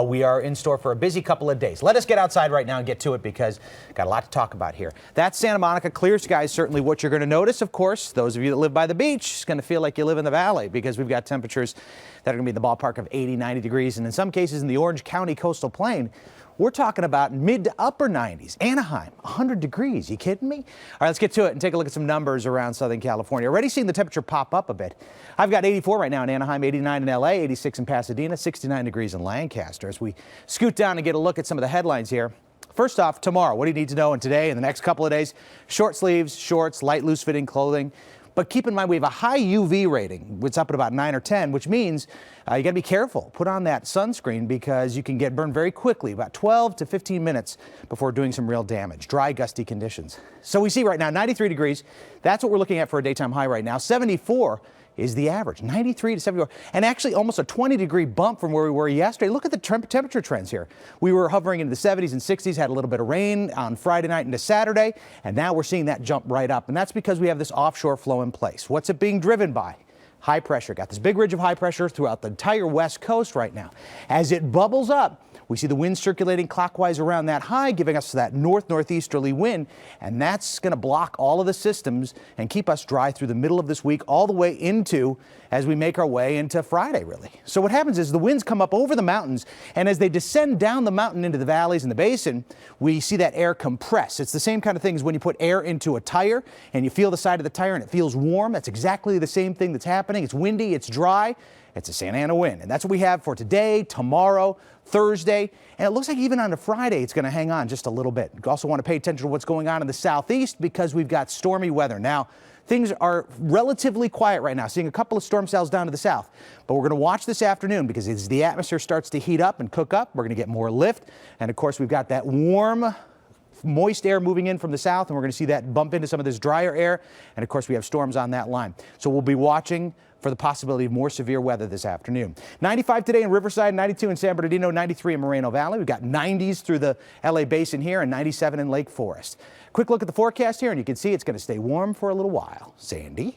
We are in store for a busy couple of days. Let us get outside right now and get to it because got a lot to talk about here. That's Santa Monica. Clear skies, certainly what you're going to notice. Of course, those of you that live by the beach, it's going to feel like you live in the valley because we've got temperatures that are going to be in the ballpark of 80, 90 degrees. And in some cases in the Orange County coastal plain, we're talking about mid to upper 90s. Anaheim, 100 degrees. You kidding me? All right, let's get to it and take a look at some numbers around Southern California. Already seeing the temperature pop up a bit. I've got 84 right now in Anaheim, 89 in LA, 86 in Pasadena, 69 degrees in Lancaster. As we scoot down and get a look at some of the headlines here. First off, tomorrow, what do you need to know? And today and the next couple of days, short sleeves, shorts, light, loose fitting clothing. But keep in mind, we have a high UV rating. It's up at about 9 or 10, which means you got to be careful. Put on that sunscreen because you can get burned very quickly, about 12 to 15 minutes before doing some real damage. Dry, gusty conditions. So we see right now 93 degrees. That's what we're looking at for a daytime high right now. 74 is the average, 93 to 74, and actually almost a 20-degree bump from where we were yesterday. Look at the temperature trends here. We were hovering into the 70s and 60s, had a little bit of rain on Friday night into Saturday, and now we're seeing that jump right up, and that's because we have this offshore flow in place. What's it being driven by? High pressure. Got this big ridge of high pressure throughout the entire west coast right now. As it bubbles up, we see the wind circulating clockwise around that high, giving us that northeasterly wind, and that's going to block all of the systems and keep us dry through the middle of this week, all the way into as we make our way into Friday, really. So what happens is the winds come up over the mountains, and as they descend down the mountain into the valleys and the basin, we see that air compress. It's the same kind of thing as when you put air into a tire and you feel the side of the tire and it feels warm. That's exactly the same thing that's happening. It's windy, it's dry. It's a Santa Ana wind, and that's what we have for today, tomorrow, Thursday, and it looks like even on a Friday it's going to hang on just a little bit. You also want to pay attention to what's going on in the southeast because we've got stormy weather. Now, things are relatively quiet right now, seeing a couple of storm cells down to the south, but we're going to watch this afternoon because as the atmosphere starts to heat up and cook up, we're going to get more lift, and of course we've got that warm, moist air moving in from the south, and we're going to see that bump into some of this drier air, and of course we have storms on that line. So we'll be watching for the possibility of more severe weather this afternoon. 95 today in Riverside, 92 in San Bernardino, 93 in Moreno Valley. We've got 90s through the LA basin here and 97 in Lake Forest. Quick look at the forecast here, and you can see it's going to stay warm for a little while. Sandy?